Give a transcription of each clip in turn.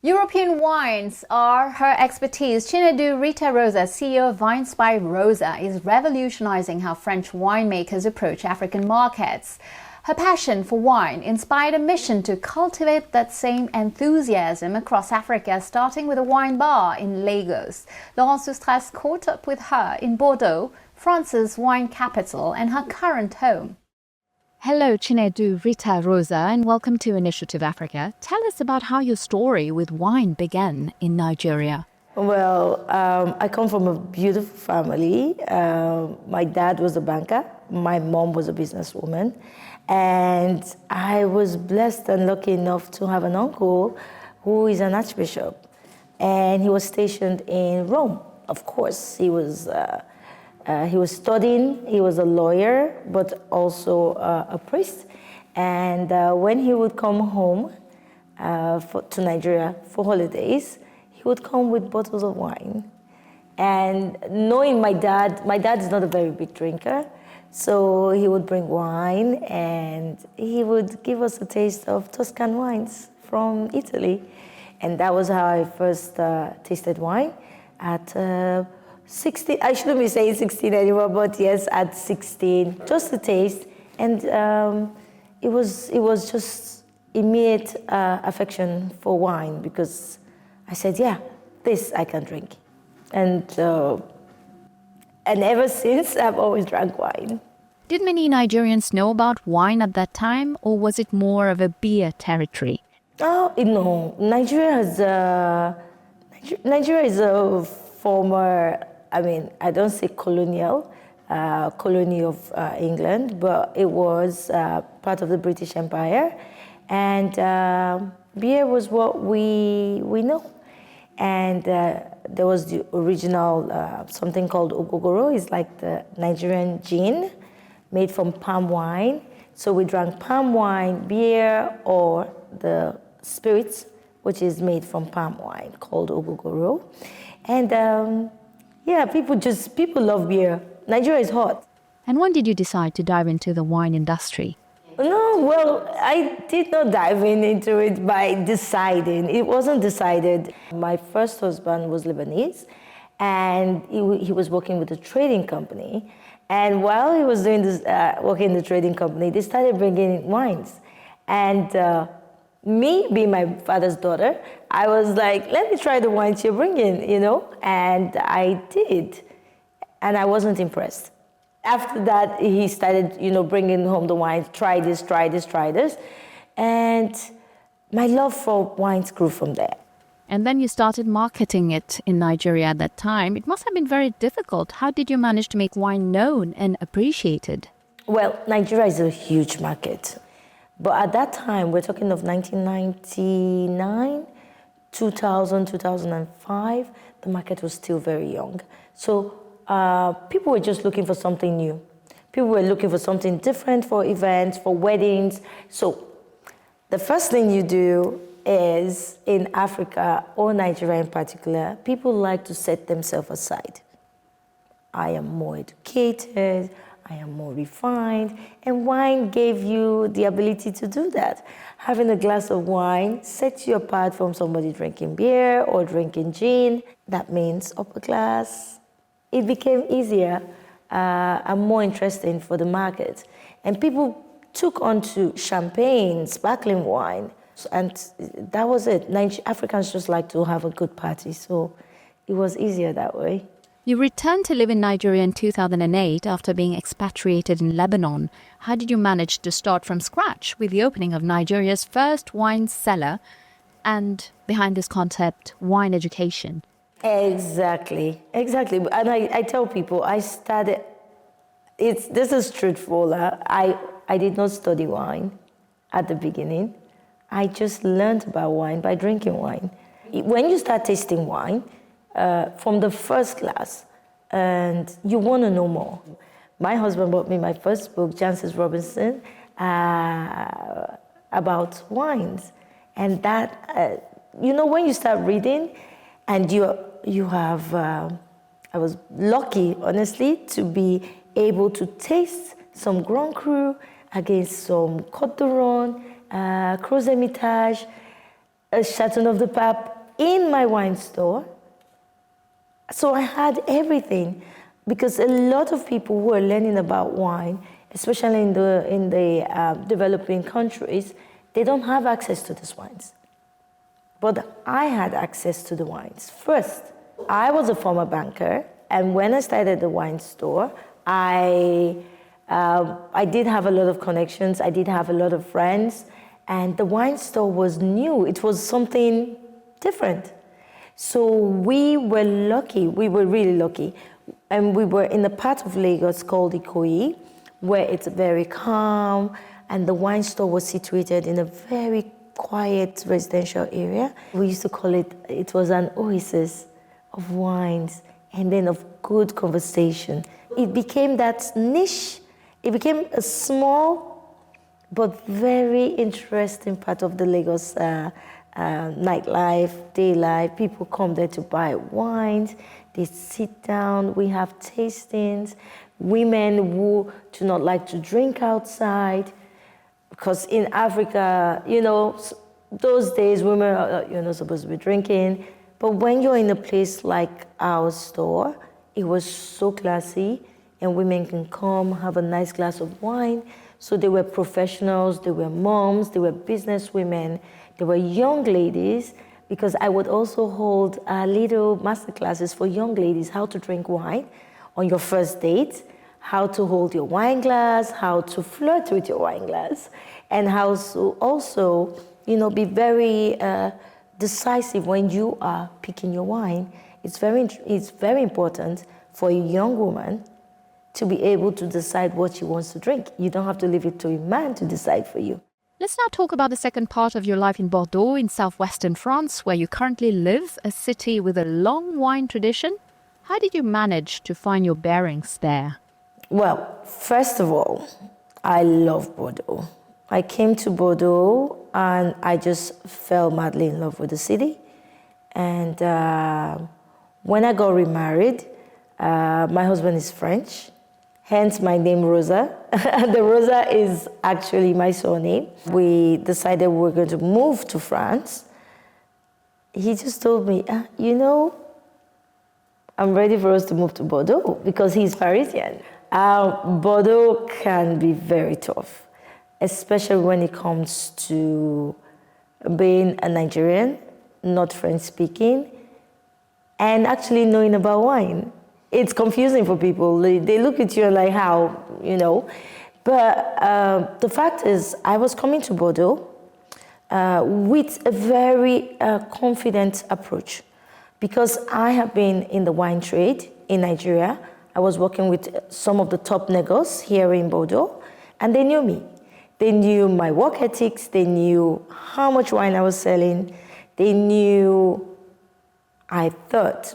European wines are her expertise. Chinedu Rita Rosa, CEO of Vines by Rosa, is revolutionizing how French winemakers approach African markets. Her passion for wine inspired a mission to cultivate that same enthusiasm across Africa, starting with a wine bar in Lagos. Laurent Soustras caught up with her in Bordeaux, France's wine capital, and her current home. Hello, Chinedu Rita Rosa, and welcome to Initiative Africa. Tell us about how your story with wine began in Nigeria. Well, I come from a beautiful family. My dad was a banker. My mom was a businesswoman. And I was blessed and lucky enough to have an uncle who is an archbishop. And he was stationed in Rome, of course. He was studying, he was a lawyer, but also a priest. And when he would come home to Nigeria for holidays, he would come with bottles of wine. And knowing my dad is not a very big drinker, so he would bring wine and he would give us a taste of Tuscan wines from Italy. And that was how I first tasted wine at 16, I shouldn't be saying 16 anymore, but yes, at 16, just a taste. And it was just immediate affection for wine because I said, yeah, this I can drink. And ever since, I've always drank wine. Did many Nigerians know about wine at that time, or was it more of a beer territory? Oh, no. Nigeria is a former, I don't say colony of England, but it was part of the British Empire. And beer was what we know. And there was the original, something called ogogoro. It's like the Nigerian gin made from palm wine. So we drank palm wine, beer, or the spirits, which is made from palm wine, called ogogoro. And yeah, people love beer. Nigeria is hot. And when did you decide to dive into the wine industry? No, well, I did not dive into it by deciding. It wasn't decided. My first husband was Lebanese, and he was working with a trading company. And while he was doing this, working in the trading company, they started bringing in wines. And me, being my father's daughter, I was like, let me try the wines you're bringing, And I did. And I wasn't impressed. After that, he started, bringing home the wines, try this. And my love for wines grew from there. And then you started marketing it in Nigeria at that time. It must have been very difficult. How did you manage to make wine known and appreciated? Well, Nigeria is a huge market. But at that time, we're talking of 1999, 2000, 2005, the market was still very young. So people were just looking for something new. People were looking for something different for events, for weddings. So the first thing you do is, in Africa, or Nigeria in particular, people like to set themselves aside. I am more educated, I am more refined, and wine gave you the ability to do that. Having a glass of wine sets you apart from somebody drinking beer or drinking gin. That means upper class. It became easier and more interesting for the market. And people took on to champagne, sparkling wine, and that was it. Africans just like to have a good party, so it was easier that way. You returned to live in Nigeria in 2008 after being expatriated in Lebanon. How did you manage to start from scratch with the opening of Nigeria's first wine cellar and, behind this concept, wine education? Exactly. And I tell people, this is truthful. I did not study wine at the beginning. I just learned about wine by drinking wine. When you start tasting wine, from the first glass, and you want to know more. My husband bought me my first book, Jancis Robinson, about wines. And that, when you start reading, and you have, I was lucky, honestly, to be able to taste some Grand Cru against some Côte d'Or, Crozes Hermitage. a Chateau of the Pape in my wine store. So I had everything, because a lot of people who are learning about wine, especially in the developing countries, they don't have access to these wines. But I had access to the wines. First, I was a former banker, and when I started the wine store, I did have a lot of connections, I did have a lot of friends, and the wine store was new. It was something different. So we were lucky, we were really lucky. And we were in a part of Lagos called Ikoyi, where it's very calm, and the wine store was situated in a very quiet residential area. We used to call it was an oasis of wines and then of good conversation. It became that niche, it became a small but very interesting part of the Lagos nightlife, day life. People come there to buy wines, they sit down, we have tastings. Women who do not like to drink outside, because in Africa, those days women you're not supposed to be drinking. But when you're in a place like our store, it was so classy, and women can come have a nice glass of wine. So they were professionals, they were moms, they were business women, they were young ladies, because I would also hold little master classes for young ladies, how to drink wine on your first date, how to hold your wine glass, how to flirt with your wine glass, and how to also, be very decisive when you are picking your wine. It's very important for a young woman to be able to decide what she wants to drink. You don't have to leave it to a man to decide for you. Let's now talk about the second part of your life in Bordeaux, in southwestern France, where you currently live, a city with a long wine tradition. How did you manage to find your bearings there? Well, first of all, I love Bordeaux. I came to Bordeaux and I just fell madly in love with the city. And when I got remarried, my husband is French, hence my name Rosa. The Rosa is actually my surname. We decided we were going to move to France. He just told me, I'm ready for us to move to Bordeaux, because he's Parisian. Bordeaux can be very tough, especially when it comes to being a Nigerian, not French speaking, and actually knowing about wine. It's confusing for people. They look at you like, how, But the fact is, I was coming to Bordeaux with a very confident approach, because I have been in the wine trade in Nigeria. I was working with some of the top negos here in Bordeaux, and they knew me. They knew my work ethics, they knew how much wine I was selling, they knew, I thought,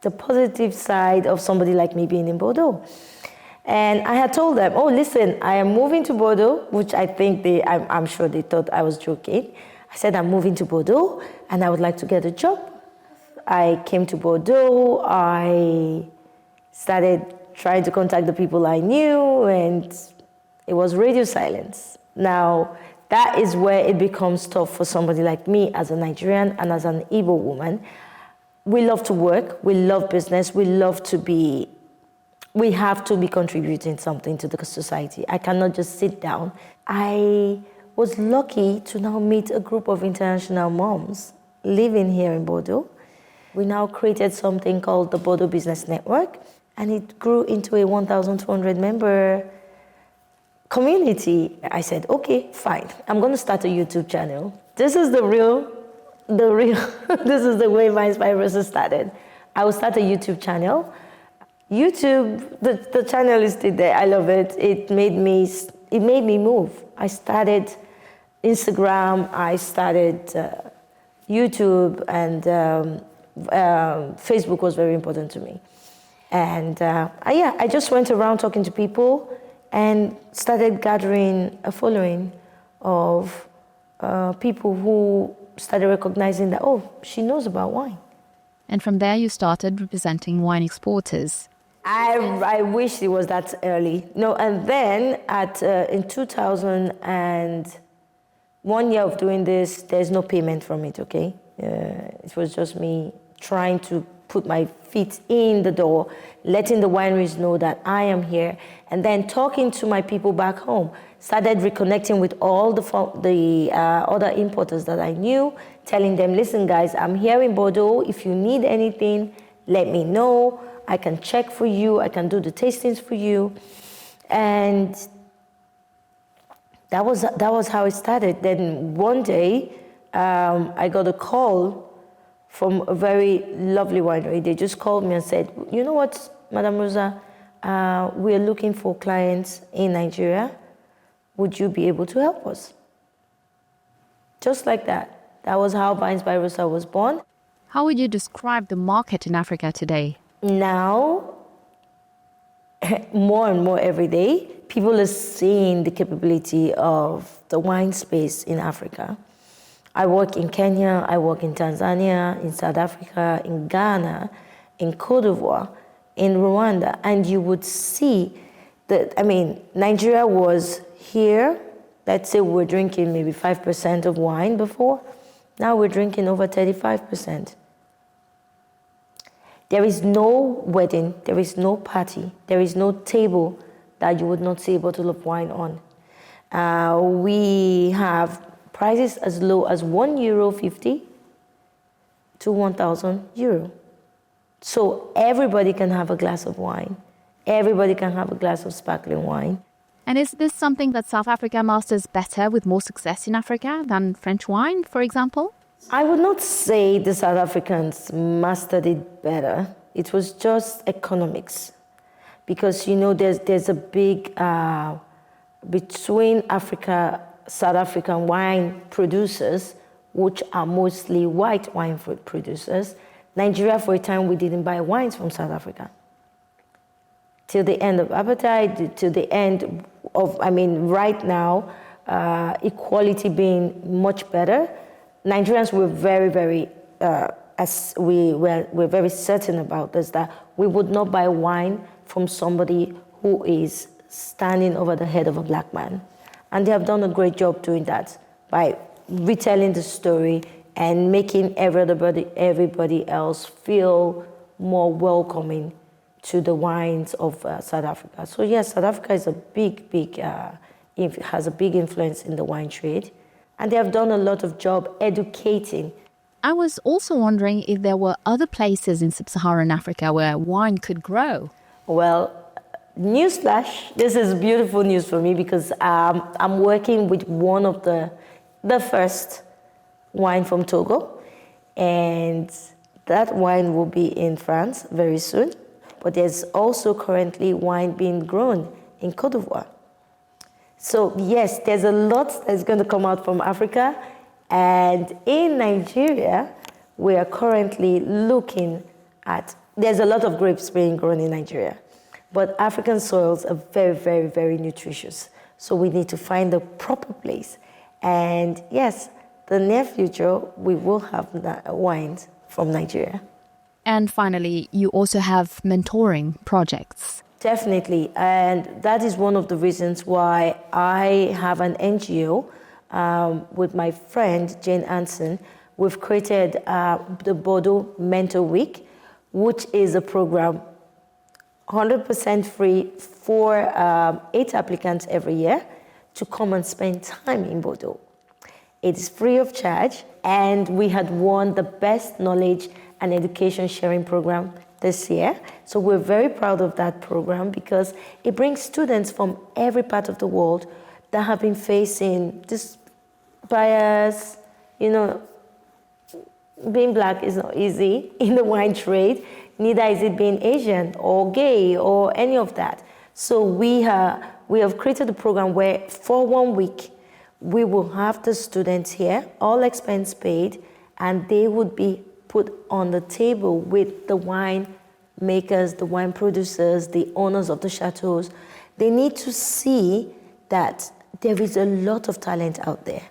the positive side of somebody like me being in Bordeaux. And I had told them, oh, listen, I am moving to Bordeaux, which I think I'm sure they thought I was joking. I said, I'm moving to Bordeaux and I would like to get a job. I came to Bordeaux, I started trying to contact the people I knew, and it was radio silence. Now, that is where it becomes tough for somebody like me as a Nigerian and as an Igbo woman. We love to work, we love business, we have to be contributing something to the society. I cannot just sit down. I was lucky to now meet a group of international moms living here in Bordeaux. We now created something called the Bordeaux Business Network, and it grew into a 1,200 member community. I said, okay, fine, I'm going to start a YouTube channel. This is this is the way Vine Inspire Rosa started. I will start a YouTube channel. YouTube, the channel is still there. I love it. It made me move. I started Instagram, I started YouTube, and Facebook was very important to me. And I just went around talking to people and started gathering a following of people who started recognizing that, oh, she knows about wine. And from there you started representing wine exporters. I wish it was that early. No, and then in 2009, 1 year of doing this, there's no payment from it, okay? It was just me trying to put my feet in the door, letting the wineries know that I am here, and then talking to my people back home. Started reconnecting with all the other importers that I knew, telling them, listen guys, I'm here in Bordeaux. If you need anything, let me know. I can check for you. I can do the tastings for you. And that was how it started. Then one day, I got a call from a very lovely winery. They just called me and said, you know what, Madame Rosa, we're looking for clients in Nigeria. Would you be able to help us? Just like that. That was how Vines by Rosa was born. How would you describe the market in Africa today? Now, more and more every day, people are seeing the capability of the wine space in Africa. I work in Kenya, I work in Tanzania, in South Africa, in Ghana, in Côte d'Ivoire, in Rwanda, and you would see that, Nigeria was here. Let's say we're drinking maybe 5% of wine before. Now we're drinking over 35%. There is no wedding, there is no party, there is no table that you would not see a bottle of wine on. We have prices as low as €1.50 to €1,000. So everybody can have a glass of wine. Everybody can have a glass of sparkling wine. And is this something that South Africa masters better with more success in Africa than French wine, for example? I would not say the South Africans mastered it better. It was just economics. Because, there's a big, between South African wine producers, which are mostly white wine producers. Nigeria, for a time, we didn't buy wines from South Africa. Till the end of apartheid, till the end of, right now, equality being much better. Nigerians were very, very, we're very certain about this, that we would not buy wine from somebody who is standing over the head of a black man. And they have done a great job doing that by retelling the story and making everybody else feel more welcoming to the wines of South Africa. So yes, South Africa is has a big influence in the wine trade. And they have done a lot of job educating. I was also wondering if there were other places in sub-Saharan Africa where wine could grow. Well, newsflash, this is beautiful news for me because I'm working with one of the first wine from Togo. And that wine will be in France very soon. But there's also currently wine being grown in Côte d'Ivoire. So yes, there's a lot that's going to come out from Africa. And in Nigeria, we are currently looking at, there's a lot of grapes being grown in Nigeria. But African soils are very, very, very nutritious. So we need to find the proper place. And yes, the near future, we will have wines from Nigeria. And finally, you also have mentoring projects. Definitely, and that is one of the reasons why I have an NGO with my friend Jane Anson. We've created the Bordeaux Mentor Week, which is a program 100% free for 8 applicants every year to come and spend time in Bordeaux. It is free of charge, and we had won the best knowledge and education sharing program this year. So we're very proud of that program because it brings students from every part of the world that have been facing this bias. Being black is not easy in the wine trade, neither is it being Asian or gay or any of that. So we have created a program where for 1 week, we will have the students here, all expense paid, and they would be put on the table with the wine makers, the wine producers, the owners of the chateaus. They need to see that there is a lot of talent out there.